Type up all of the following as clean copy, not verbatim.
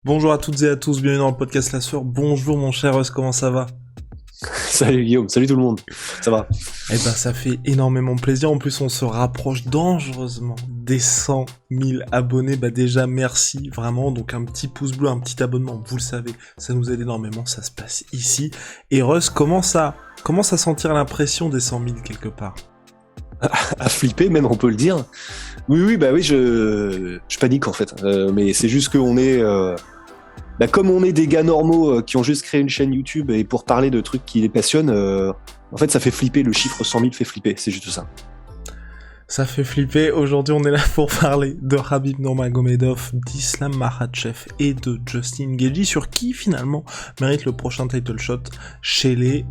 Bonjour à toutes et à tous, bienvenue dans le podcast La Sueur. Bonjour mon cher Russ, comment ça va? Salut Guillaume, salut tout le monde, ça va? Eh ben ça fait énormément plaisir, en plus on se rapproche dangereusement des 100 000 abonnés. Bah déjà merci vraiment, donc un petit pouce bleu, un petit abonnement, vous le savez, ça nous aide énormément, ça se passe ici. Et Russ commence à sentir l'impression des 100 000 quelque part. À flipper même, on peut le dire. Oui, bah oui, je panique en fait, mais c'est juste qu'on est... comme on est des gars normaux qui ont juste créé une chaîne YouTube et pour parler de trucs qui les passionnent, en fait ça fait flipper, le chiffre 100 000 fait flipper, c'est juste ça. Ça fait flipper, aujourd'hui on est là pour parler de Khabib Nurmagomedov, d'Islam Makhachev et de Justin Gaethje, sur qui finalement mérite le prochain title shot chez les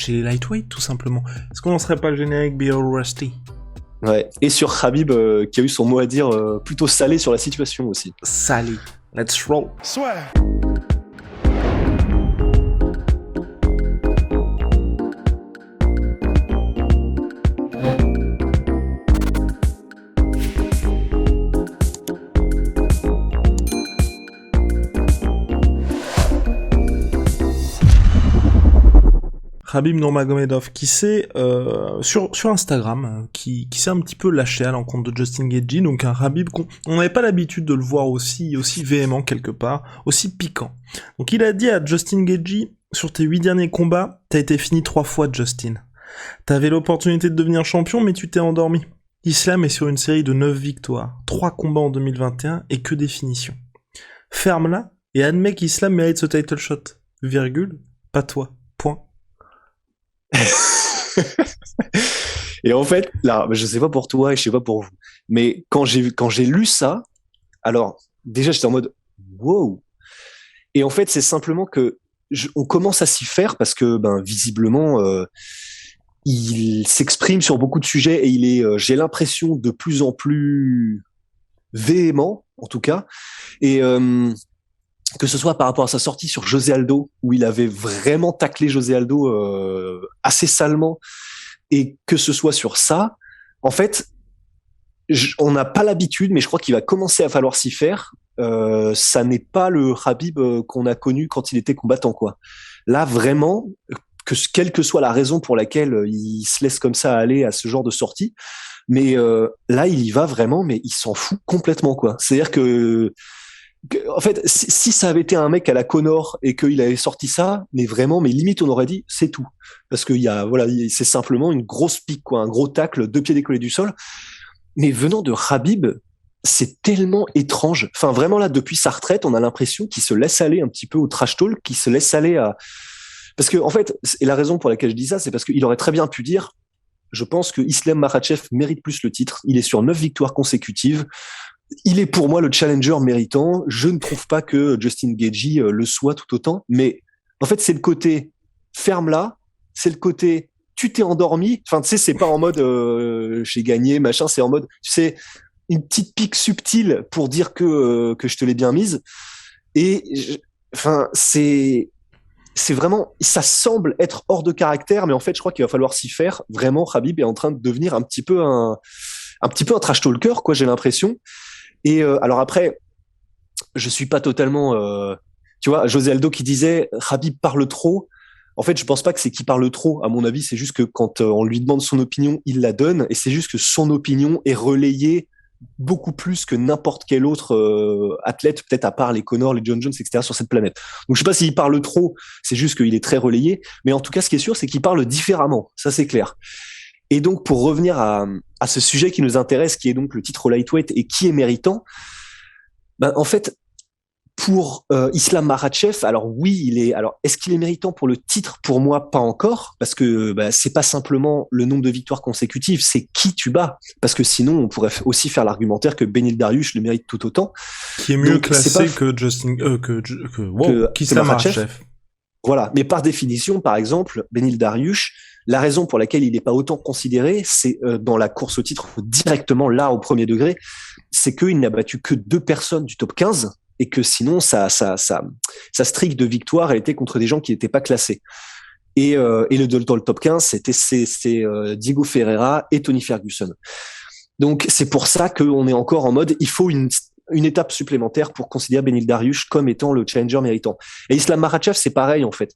lightweight tout simplement. Est-ce qu'on lancerait pas le générique Be All Rusty? Ouais, et sur Khabib qui a eu son mot à dire plutôt salé sur la situation aussi. Salé, let's roll. Swear. Khabib Nurmagomedov qui s'est sur Instagram qui s'est un petit peu lâché à l'encontre de Justin Gaethje, donc un Khabib on n'avait pas l'habitude de le voir aussi véhément quelque part, aussi piquant. Donc il a dit à Justin Gaethje: sur tes 8 derniers combats, t'as été fini 3 fois, Justin. T'avais l'opportunité de devenir champion, mais tu t'es endormi. Islam est sur une série de 9 victoires, 3 combats en 2021 et que des finitions. Ferme-la et admets qu'Islam mérite ce title shot. Virgule, pas toi. Point. Et en fait, là, je sais pas pour toi et je sais pas pour vous, mais quand j'ai lu ça, alors déjà j'étais en mode wow. Et en fait, c'est simplement que on commence à s'y faire parce que visiblement il s'exprime sur beaucoup de sujets et il est, j'ai l'impression, de plus en plus véhément, en tout cas. Et que ce soit par rapport à sa sortie sur José Aldo, où il avait vraiment taclé José Aldo assez salement, et que ce soit sur ça, en fait, on n'a pas l'habitude, mais je crois qu'il va commencer à falloir s'y faire. Ça n'est pas le Khabib qu'on a connu quand il était combattant, quoi. Là, vraiment, quelle que soit la raison pour laquelle il se laisse comme ça aller à ce genre de sortie, mais là, il y va vraiment, mais il s'en fout complètement, quoi. C'est-à-dire que en fait, si ça avait été un mec à la Conor et qu'il avait sorti ça, mais vraiment, mais limite, on aurait dit c'est tout, parce qu'il y a, voilà, c'est simplement une grosse pique, quoi, un gros tacle, 2 pieds décollés du sol. Mais venant de Khabib, c'est tellement étrange. Enfin, vraiment là, depuis sa retraite, on a l'impression qu'il se laisse aller un petit peu au trash talk, qu'il se laisse aller à, parce que en fait, et la raison pour laquelle je dis ça, c'est parce qu'il aurait très bien pu dire: je pense que Islam Makhachev mérite plus le titre. Il est sur 9 victoires consécutives. Il est pour moi le challenger méritant. Je ne trouve pas que Justin Gaethje le soit tout autant. Mais en fait, c'est le côté ferme-là, c'est le côté tu t'es endormi. Enfin, tu sais, c'est pas en mode j'ai gagné, machin. C'est en mode, tu sais, une petite pique subtile pour dire que je te l'ai bien mise. Et enfin, c'est vraiment, ça semble être hors de caractère, mais en fait, je crois qu'il va falloir s'y faire. Vraiment, Khabib est en train de devenir un petit peu un trash talker, quoi, j'ai l'impression. Et alors après, je suis pas totalement, tu vois, José Aldo qui disait Khabib parle trop. En fait, je pense pas que c'est qu'il parle trop. À mon avis, c'est juste que quand on lui demande son opinion, il la donne, et c'est juste que son opinion est relayée beaucoup plus que n'importe quel autre athlète, peut-être à part les Conor, les John Jones, etc. sur cette planète. Donc je sais pas s'il parle trop, c'est juste qu'il est très relayé, mais en tout cas, ce qui est sûr, c'est qu'il parle différemment. Ça, c'est clair. Et donc, pour revenir à ce sujet qui nous intéresse, qui est donc le titre lightweight et qui est méritant, en fait, pour Islam Makhachev, alors oui, est-ce qu'il est méritant pour le titre? Pour moi, pas encore, parce que c'est pas simplement le nombre de victoires consécutives, c'est qui tu bats. Parce que sinon, on pourrait aussi faire l'argumentaire que Beneil Dariush le mérite tout autant. Qui est mieux donc, classé que Justin, qu'Islam Makhachev. Voilà. Mais par définition, par exemple, Beneil Dariush, la raison pour laquelle il n'est pas autant considéré, c'est dans la course au titre directement là au premier degré, c'est qu'il n'a battu que 2 personnes du top 15 et que sinon sa streak de victoire, elle était contre des gens qui n'étaient pas classés. Et dans le top 15, c'est Diego Ferreira et Tony Ferguson. Donc c'est pour ça qu'on est encore en mode, il faut une étape supplémentaire pour considérer Benil Dariush comme étant le challenger méritant. Et Islam Makhachev, c'est pareil en fait.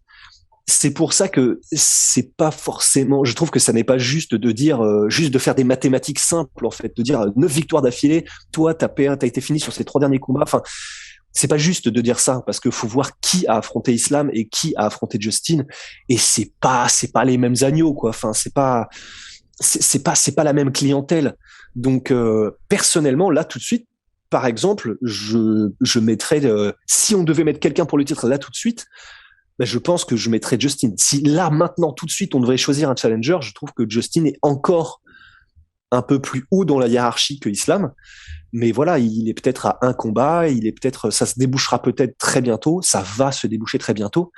C'est pour ça que c'est pas forcément, je trouve que ça n'est pas juste de dire, juste de faire des mathématiques simples, en fait, de dire 9 victoires d'affilée, toi, t'as été fini sur ces 3 derniers combats. Enfin, c'est pas juste de dire ça, parce que faut voir qui a affronté Islam et qui a affronté Justin. Et c'est pas les mêmes agneaux, quoi. Enfin, c'est pas la même clientèle. Donc, personnellement, là, tout de suite, par exemple, je mettrais, si on devait mettre quelqu'un pour le titre là tout de suite, ben, je pense que je mettrais Justin. Si là, maintenant, tout de suite, on devrait choisir un challenger, je trouve que Justin est encore un peu plus haut dans la hiérarchie que Islam. Mais voilà, il est peut-être à un combat, ça se débouchera peut-être très bientôt, ça va se déboucher très bientôt.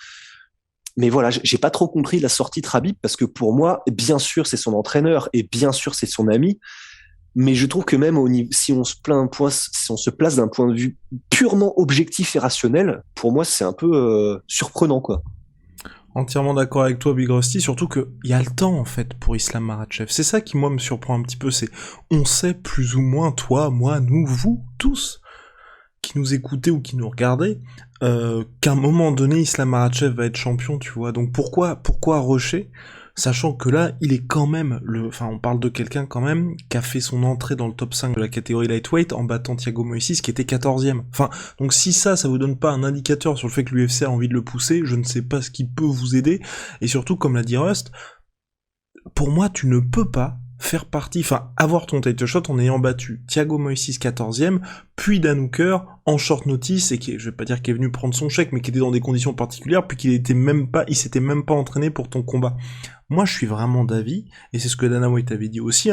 Mais voilà, j'ai pas trop compris la sortie de Khabib parce que pour moi, bien sûr, c'est son entraîneur et bien sûr, c'est son ami. Mais je trouve que même si on se place d'un point de vue purement objectif et rationnel, pour moi, c'est un peu surprenant, quoi. Entièrement d'accord avec toi, Big Rusty, surtout que il y a le temps, en fait, pour Islam Makhachev. C'est ça qui, moi, me surprend un petit peu, c'est, on sait plus ou moins, toi, moi, nous, vous, tous, qui nous écoutez ou qui nous regardez, qu'à un moment donné, Islam Makhachev va être champion, tu vois. Donc pourquoi rusher, sachant que là, il est quand même on parle de quelqu'un quand même qui a fait son entrée dans le top 5 de la catégorie lightweight en battant Thiago Moises qui était 14e. Enfin, donc si ça vous donne pas un indicateur sur le fait que l'UFC a envie de le pousser, je ne sais pas ce qui peut vous aider. Et surtout, comme l'a dit Rust, pour moi, tu ne peux pas avoir ton title shot en ayant battu Thiago Moises 14e, puis Dan Hooker en short notice, et qui, je vais pas dire qu'il est venu prendre son chèque, mais qui était dans des conditions particulières, puis il s'était même pas entraîné pour ton combat. Moi, je suis vraiment d'avis, et c'est ce que Dana White avait dit aussi,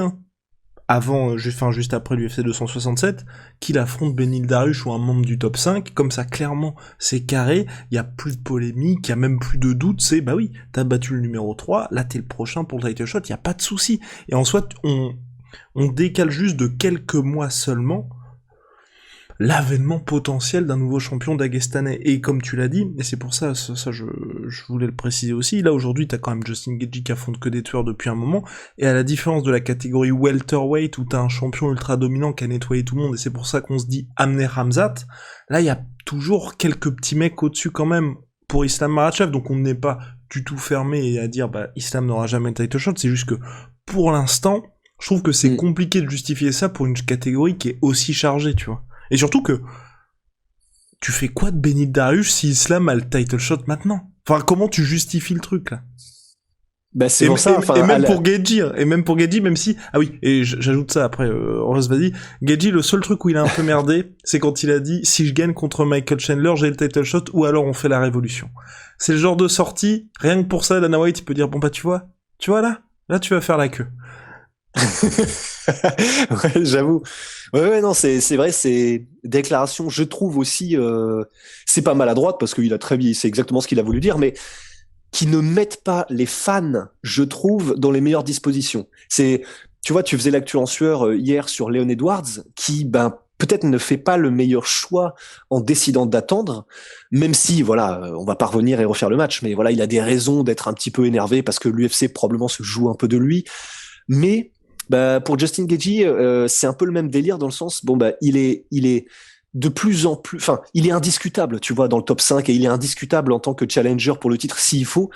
juste après l'UFC 267, qu'il affronte Benil Dariush ou un membre du top 5, comme ça, clairement, c'est carré, il y a plus de polémique, il y a même plus de doute, c'est, bah oui, t'as battu le numéro 3, là t'es le prochain pour le title shot, il y a pas de souci. Et en soit, on décale juste de quelques mois seulement l'avènement potentiel d'un nouveau champion dagestanais. Et comme tu l'as dit, et c'est pour ça, je voulais le préciser aussi, là aujourd'hui t'as quand même Justin Gaethje qui affronte que des tueurs depuis un moment, et à la différence de la catégorie welterweight où t'as un champion ultra dominant qui a nettoyé tout le monde, et c'est pour ça qu'on se dit amener Khamzat, là il y a toujours quelques petits mecs au-dessus quand même pour Islam Makhachev, donc on n'est pas du tout fermé à dire bah Islam n'aura jamais un title shot, c'est juste que pour l'instant, je trouve que c'est compliqué de justifier ça pour une catégorie qui est aussi chargée, tu vois. Et surtout que, tu fais quoi de Benil Dariush si Islam a le title shot maintenant? Enfin, comment tu justifies le truc, là? Bah, c'est pour ça, et même pour Gaethje, même si, ah oui, et j'ajoute ça après, Rose, vas-y. Gaethje, le seul truc où il a un peu merdé, c'est quand il a dit, si je gagne contre Michael Chandler, j'ai le title shot, ou alors on fait la révolution. C'est le genre de sortie, rien que pour ça, Dana White, il peut dire, bon bah tu vois là, tu vas faire la queue. Ouais, j'avoue. Ouais, non, c'est vrai, c'est déclaration. Je trouve aussi, c'est pas maladroite parce qu'il a très bien, c'est exactement ce qu'il a voulu dire, mais qui ne mettent pas les fans, je trouve, dans les meilleures dispositions. Tu vois, tu faisais l'actu en sueur hier sur Leon Edwards, qui, peut-être ne fait pas le meilleur choix en décidant d'attendre, même si, voilà, on va pas revenir et refaire le match, mais voilà, il a des raisons d'être un petit peu énervé parce que l'UFC probablement se joue un peu de lui, mais pour Justin Gaethje, c'est un peu le même délire dans le sens, il est de plus en plus, enfin, il est indiscutable, tu vois, dans le top 5 et il est indiscutable en tant que challenger pour le titre s'il faut.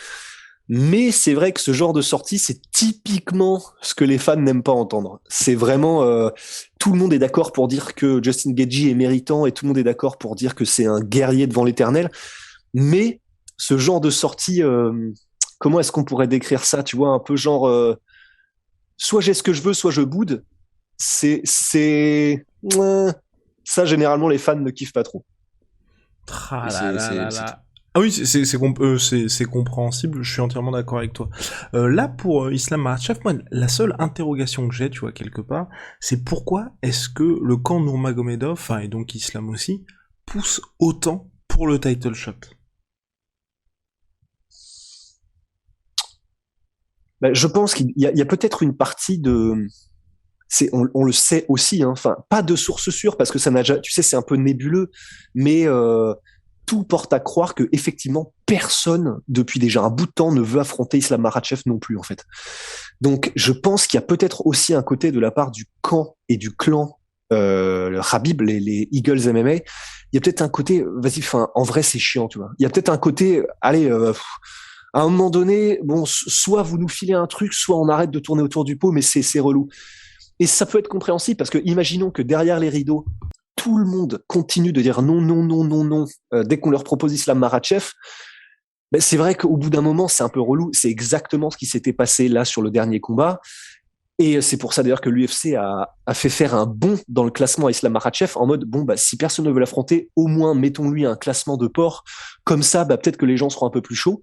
Mais c'est vrai que ce genre de sortie, c'est typiquement ce que les fans n'aiment pas entendre. C'est vraiment, tout le monde est d'accord pour dire que Justin Gaethje est méritant et tout le monde est d'accord pour dire que c'est un guerrier devant l'éternel. Mais ce genre de sortie, comment est-ce qu'on pourrait décrire ça, tu vois, un peu genre, soit j'ai ce que je veux, soit je boude. Ça, généralement, les fans ne kiffent pas trop. Ah oui, c'est compréhensible, je suis entièrement d'accord avec toi. Là, pour Islam Makhachev, moi, la seule interrogation que j'ai, tu vois, quelque part, c'est pourquoi est-ce que le camp Nurmagomedov, et donc Islam aussi, pousse autant pour le title shot? Je pense qu'il y a peut-être une partie de... on le sait aussi, hein, enfin, pas de source sûre, parce que ça n'a déjà, tu sais, c'est un peu nébuleux, mais tout porte à croire que effectivement personne depuis déjà un bout de temps ne veut affronter Islam Makhachev non plus en fait. Donc je pense qu'il y a peut-être aussi un côté de la part du camp et du clan le Khabib, les Eagles MMA, il y a peut-être un côté, vas-y, enfin, en vrai, c'est chiant, tu vois. Il y a peut-être un côté, allez, à un moment donné, bon, soit vous nous filez un truc, soit on arrête de tourner autour du pot, mais c'est relou. Et ça peut être compréhensible parce que imaginons que derrière les rideaux, tout le monde continue de dire non, non, non, non, non, dès qu'on leur propose Islam Makhachev. Ben, c'est vrai qu'au bout d'un moment, c'est un peu relou. C'est exactement ce qui s'était passé là sur le dernier combat. Et c'est pour ça d'ailleurs que l'UFC a fait faire un bond dans le classement à Islam Makhachev en mode bon bah si personne ne veut l'affronter, au moins mettons-lui un classement de port. Comme ça, bah peut-être que les gens seront un peu plus chauds.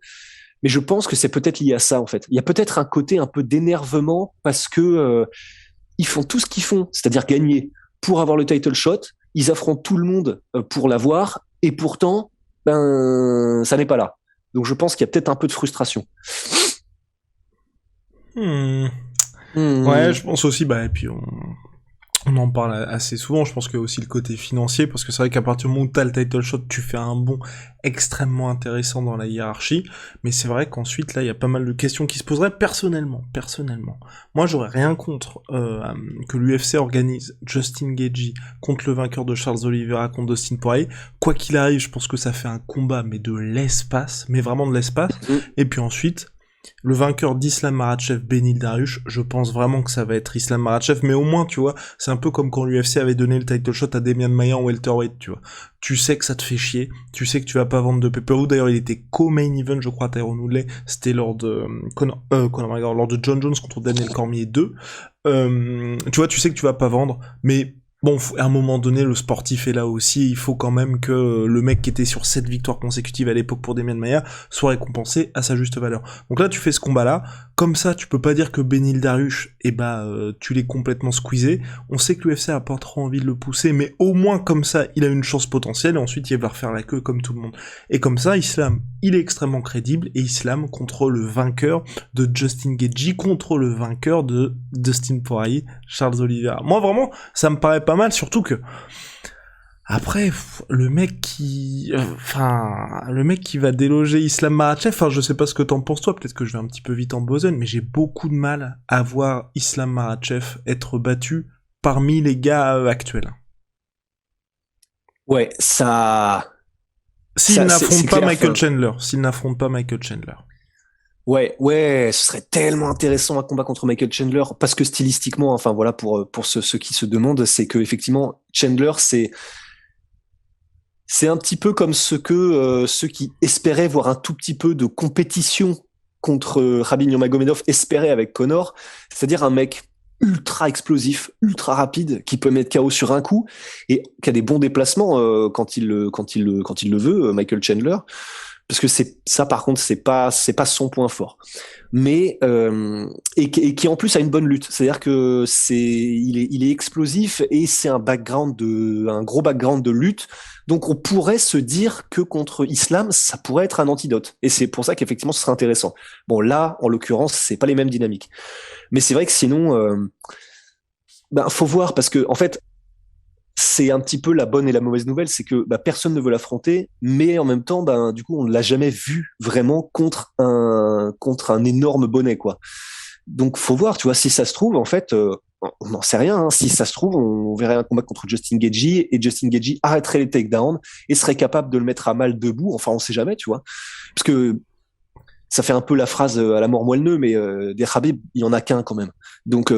Mais je pense que c'est peut-être lié à ça en fait. Il y a peut-être un côté un peu d'énervement parce que ils font tout ce qu'ils font, c'est-à-dire gagner pour avoir le title shot. Ils affrontent tout le monde pour l'avoir et pourtant, ben ça n'est pas là. Donc je pense qu'il y a peut-être un peu de frustration. Ouais, je pense aussi, bah, et puis on en parle assez souvent, je pense qu'il y a aussi le côté financier, parce que c'est vrai qu'à partir du moment où t'as le title shot, tu fais un bond extrêmement intéressant dans la hiérarchie, mais c'est vrai qu'ensuite, là, il y a pas mal de questions qui se poseraient personnellement. Moi, j'aurais rien contre que l'UFC organise Justin Gaethje contre le vainqueur de Charles Oliveira contre Dustin Poirier. Quoi qu'il arrive, je pense que ça fait un combat, mais de l'espace, mais vraiment de l'espace, et puis ensuite, le vainqueur d'Islam Makhachev, Benil Dariush, je pense vraiment que ça va être Islam Makhachev, mais au moins, tu vois, c'est un peu comme quand l'UFC avait donné le title shot à Demian Maia en welterweight, tu vois. Tu sais que ça te fait chier, tu sais que tu vas pas vendre de pay-per-view, d'ailleurs il était co-main event, je crois, Tyrone Woodley, c'était lors de Conor McGregor, lors de John Jones contre Daniel Cormier 2, tu vois, tu sais que tu vas pas vendre, mais bon, à un moment donné, le sportif est là aussi, il faut quand même que le mec qui était sur 7 victoires consécutives à l'époque pour Demian Maia soit récompensé à sa juste valeur. Donc là, tu fais ce combat-là, comme ça, tu peux pas dire que Benil Dariush, tu l'es complètement squeezé. On sait que l'UFC a pas trop envie de le pousser, mais au moins comme ça, il a une chance potentielle, et ensuite il va refaire la queue comme tout le monde. Et comme ça, Islam, il est extrêmement crédible, et Islam contre le vainqueur de Justin Gaethje, contre le vainqueur de Dustin Poirier, Charles Oliveira. Moi, vraiment, ça me paraît pas mal, surtout que après le mec qui va déloger Islam Makhachev, je sais pas ce que t'en penses toi, peut-être que je vais un petit peu vite en besogne, mais j'ai beaucoup de mal à voir Islam Makhachev être battu parmi les gars actuels. Ouais, ça. S'il n'affronte pas clair, Michael Chandler. Ouais, ce serait tellement intéressant un combat contre Michael Chandler parce que stylistiquement, enfin voilà, pour ceux qui se demandent, c'est que effectivement Chandler, c'est un petit peu comme ce que ceux qui espéraient voir un tout petit peu de compétition contre Khabib Nurmagomedov espéraient avec Conor, c'est-à-dire un mec ultra explosif, ultra rapide, qui peut mettre KO sur un coup et qui a des bons déplacements quand il le veut, Michael Chandler. Parce que c'est ça, par contre, c'est pas son point fort. Mais et qui en plus a une bonne lutte. C'est-à-dire que il est explosif et c'est un gros background de lutte. Donc on pourrait se dire que contre Islam, ça pourrait être un antidote. Et c'est pour ça qu'effectivement ce serait intéressant. Bon là, en l'occurrence, c'est pas les mêmes dynamiques. Mais c'est vrai que sinon, faut voir parce que en fait, c'est un petit peu la bonne et la mauvaise nouvelle, c'est que personne ne veut l'affronter, mais en même temps, du coup, on ne l'a jamais vu vraiment contre un énorme bonnet, quoi. Donc, faut voir, tu vois, si ça se trouve, en fait, on n'en sait rien. Hein. Si ça se trouve, on verrait un combat contre Justin Gaethje et Justin Gaethje arrêterait les takedowns et serait capable de le mettre à mal debout. Enfin, on sait jamais, tu vois, parce que ça fait un peu la phrase à la mort moelle-neu, mais des Khabib, il y en a qu'un quand même. Donc,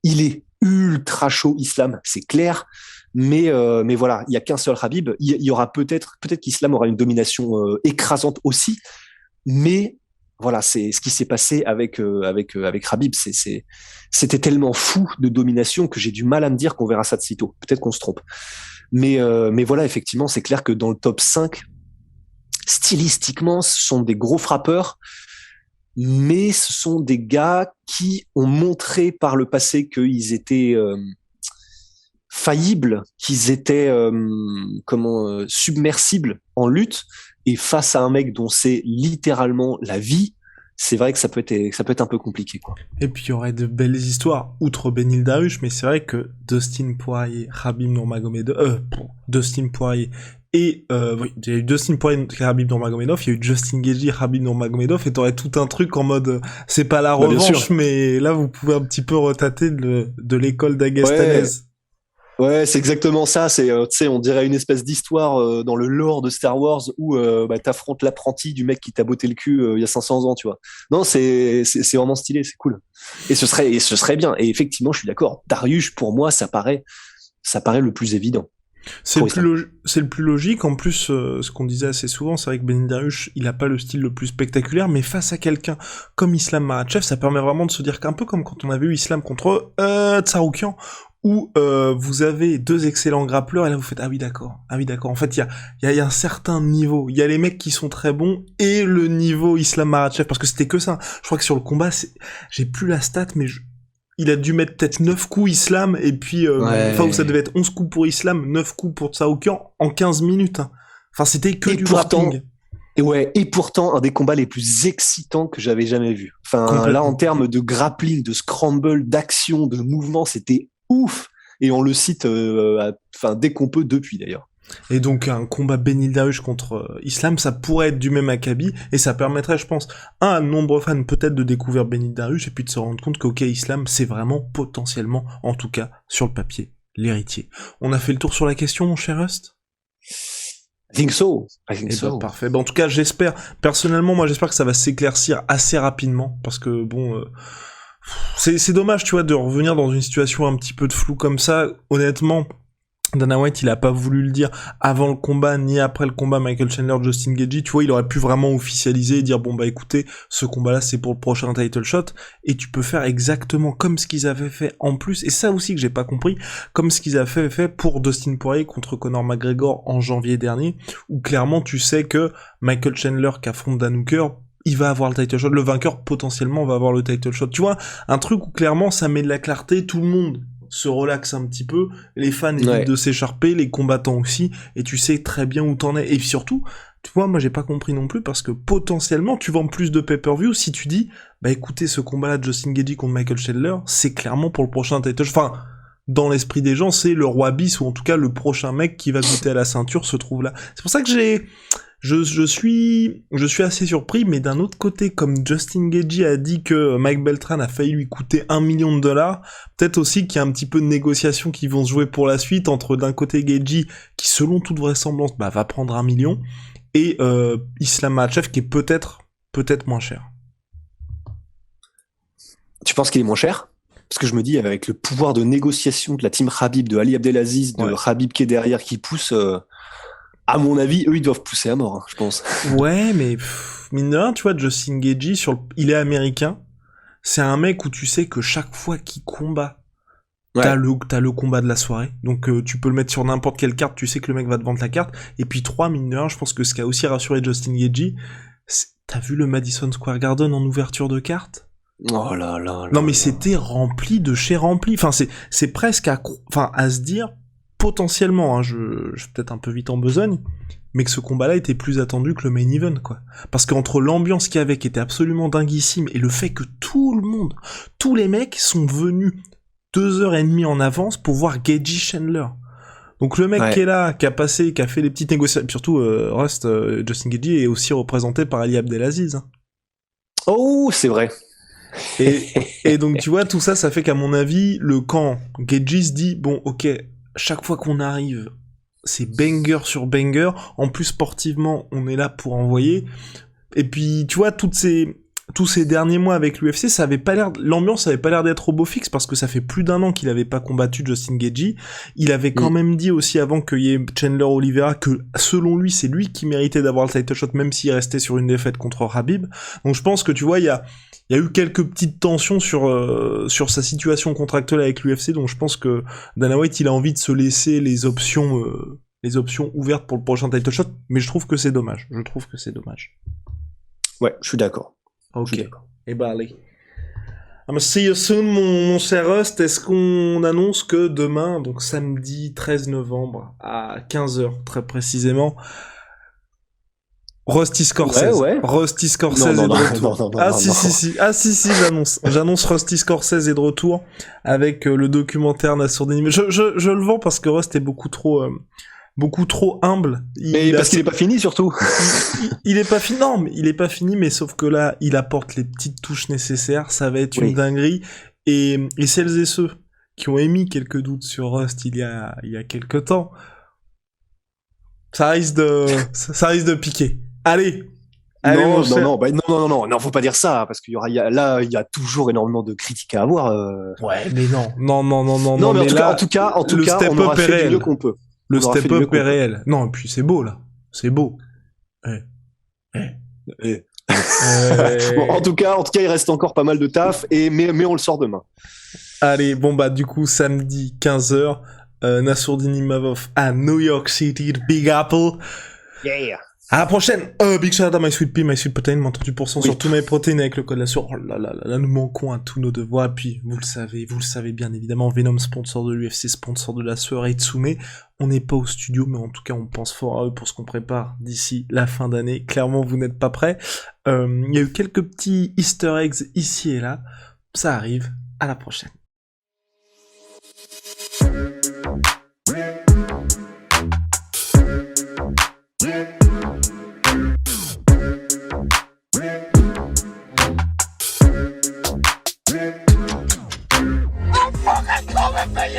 il est ultra chaud, Islam, c'est clair. Mais voilà, il y a qu'un seul Khabib. Il y aura peut-être qu'Islam aura une domination écrasante aussi. Mais voilà, c'est ce qui s'est passé avec Khabib. C'était tellement fou de domination que j'ai du mal à me dire qu'on verra ça de sitôt. Peut-être qu'on se trompe. Mais voilà, effectivement, c'est clair que dans le top 5, stylistiquement, ce sont des gros frappeurs. Mais ce sont des gars qui ont montré par le passé qu'ils étaient faillibles, qu'ils étaient submersibles en lutte, et face à un mec dont c'est littéralement la vie, c'est vrai que ça peut être un peu compliqué, quoi. Et puis il y aurait de belles histoires outre Benil Dariush, mais c'est vrai que Dustin Poirier, Khabib Nurmagomedov, Dustin Poirier et oui, il y a eu Dustin Poirier et Khabib Nurmagomedov, il y a eu Justin Gaethje, Khabib Nurmagomedov, et t'aurais tout un truc en mode c'est pas la revanche, mais là vous pouvez un petit peu retâter de l'école d'Agastanaise. Ouais, c'est exactement ça. C'est, tu sais, on dirait une espèce d'histoire dans le lore de Star Wars où bah, t'affrontes l'apprenti du mec qui t'a botté le cul il y a 500 ans, tu vois. Non, c'est vraiment stylé, c'est cool. Et ce serait bien. Et effectivement, je suis d'accord. Darius, pour moi, ça paraît le plus évident pour Islam. C'est le plus logique. En plus, ce qu'on disait assez souvent, c'est vrai que Benny Dariush, il a pas le style le plus spectaculaire, mais face à quelqu'un comme Islam Makhachev, ça permet vraiment de se dire qu'un peu comme quand on avait eu Islam contre Tsaroukian, où vous avez deux excellents grappleurs, et là vous faites ah oui d'accord. En fait, il y a un certain niveau. Il y a les mecs qui sont très bons et le niveau Islam Makhachev, parce que c'était que ça. Je crois que sur le combat, j'ai plus la stat, mais il a dû mettre peut-être 9 coups Islam, et puis, enfin, où ça devait être 11 coups pour Islam, 9 coups pour Tsaoukian, en 15 minutes. Hein. Enfin, c'était que Et du pourtant, grappling. et pourtant, un des combats les plus excitants que j'avais jamais vu. Enfin, là, en termes de grappling, de scramble, d'action, de mouvement, c'était ouf. Et on le cite, enfin, dès qu'on peut depuis d'ailleurs. Et donc, un combat Benil Dariush contre Islam, ça pourrait être du même acabit, et ça permettrait, je pense, à de nombreux fans peut-être de découvrir Benil Dariush, et puis de se rendre compte qu'ok, Islam, c'est vraiment potentiellement, en tout cas, sur le papier, l'héritier. On a fait le tour sur la question, mon cher Rust? I think so. Parfait. En tout cas, personnellement, moi j'espère que ça va s'éclaircir assez rapidement, parce que bon, c'est dommage, tu vois, de revenir dans une situation un petit peu de flou comme ça. Honnêtement, Dana White, il a pas voulu le dire avant le combat, ni après le combat Michael Chandler, Justin Gaethje, tu vois, il aurait pu vraiment officialiser et dire, bon bah écoutez, ce combat-là c'est pour le prochain title shot, et tu peux faire exactement comme ce qu'ils avaient fait en plus, et ça aussi que j'ai pas compris, comme ce qu'ils avaient fait pour Dustin Poirier contre Conor McGregor en janvier dernier, où clairement tu sais que Michael Chandler qui affronte Dan Hooker, il va avoir le title shot, le vainqueur potentiellement va avoir le title shot, tu vois, un truc où clairement ça met de la clarté, tout le monde se relaxe un petit peu, les fans évitent de s'écharper, les combattants aussi, et tu sais très bien où t'en es. Et surtout, tu vois, moi j'ai pas compris non plus, parce que potentiellement tu vends plus de pay-per-view si tu dis, bah écoutez, ce combat-là de Justin Gaethje contre Michael Chandler, c'est clairement pour le prochain title. Enfin, dans l'esprit des gens, c'est le roi bis, ou en tout cas le prochain mec qui va goûter à la ceinture se trouve là. C'est pour ça que je suis assez surpris, mais d'un autre côté, comme Justin Gaethje a dit que Mike Beltran a failli lui coûter $1 million, peut-être aussi qu'il y a un petit peu de négociations qui vont se jouer pour la suite entre d'un côté Gaethje, qui selon toute vraisemblance, va prendre 1 million, et Islam Makhachev qui est peut-être moins cher. Tu penses qu'il est moins cher? Parce que je me dis, avec le pouvoir de négociation de la team Khabib, de Ali Abdelaziz, de Khabib qui est derrière, qui pousse... à mon avis, eux, ils doivent pousser à mort, hein, je pense. Ouais, mais mine de rien, tu vois, Justin Gaethje, il est américain. C'est un mec où tu sais que chaque fois qu'il combat, t'as le combat de la soirée. Donc tu peux le mettre sur n'importe quelle carte, tu sais que le mec va te vendre la carte. Et puis 3, mine de rien, je pense que ce qui a aussi rassuré Justin Gaethje, t'as vu le Madison Square Garden en ouverture de carte? Oh là là. Non mais c'était rempli de chez rempli. Enfin c'est presque à se dire potentiellement, hein, je suis peut-être un peu vite en besogne, mais que ce combat-là était plus attendu que le main event, quoi. Parce qu'entre l'ambiance qu'il y avait, qui était absolument dinguissime, et le fait que tout le monde, tous les mecs sont venus 2h30 en avance pour voir Gaethje Chandler. Donc le mec qui est là, qui a fait les petites négociations, surtout Rust, Justin Gaethje est aussi représenté par Ali Abdelaziz. Hein. Oh, c'est vrai. Et donc tu vois, tout ça, ça fait qu'à mon avis, le camp Gaethje se dit, bon ok, chaque fois qu'on arrive, c'est banger sur banger. En plus, sportivement, on est là pour envoyer. Et puis, tu vois, tous ces derniers mois avec l'UFC, l'ambiance avait pas l'air d'être au beau fixe, parce que ça fait plus d'1 an qu'il avait pas combattu Justin Gaethje. Il avait quand même dit aussi avant qu'il y ait Chandler Oliveira que, selon lui, c'est lui qui méritait d'avoir le title shot, même s'il restait sur une défaite contre Khabib. Donc je pense que, tu vois, il y a eu quelques petites tensions sur sa situation contractuelle avec l'UFC, donc je pense que Dana White, il a envie de se laisser les options ouvertes pour le prochain title shot, mais je trouve que c'est dommage. Ouais, je suis d'accord. Ok. Et bah allez. I'm see you soon, mon cher Rust. Est-ce qu'on annonce que demain, donc samedi 13 novembre, à 15h très précisément, Rusty Scorsese. Rusty Scorsese est de retour. Si, j'annonce Rusty Scorsese est de retour avec le documentaire Nassourdine. Je le vends parce que Rust est beaucoup trop humble. Parce qu'il est pas fini, surtout. Il est pas fini, non, mais il est pas fini, mais sauf que là, il apporte les petites touches nécessaires, ça va être une dinguerie, et celles et ceux qui ont émis quelques doutes sur Rust il y a quelques temps. Ça risque de piquer. Allez, mon cher. Non, faut pas dire ça, parce qu'il y a toujours énormément de critiques à avoir. Ouais, mais non, mais mais en tout cas, le step on aura up est fait du réel. mieux qu'on peut. Le step up est réel. Non, et puis c'est beau, là. C'est beau. Bon, en tout cas, il reste encore pas mal de taf, mais on le sort demain. Allez, bon bah du coup, samedi 15h, Nassourdine Imavov à New York City, Big Apple. Yeah. À la prochaine. Big shout out à My Sweet Pea, My Sweet Protein, moins 38% sur tous mes protéines avec le code là sur. Oh là là là, nous manquons à tous nos devoirs. Et puis, vous le savez bien évidemment, Venom, sponsor de l'UFC, sponsor de la soirée Itsume. On n'est pas au studio, mais en tout cas, on pense fort à eux pour ce qu'on prépare d'ici la fin d'année. Clairement, vous n'êtes pas prêts. Il y a eu quelques petits Easter eggs ici et là. Ça arrive. À la prochaine. Come and pay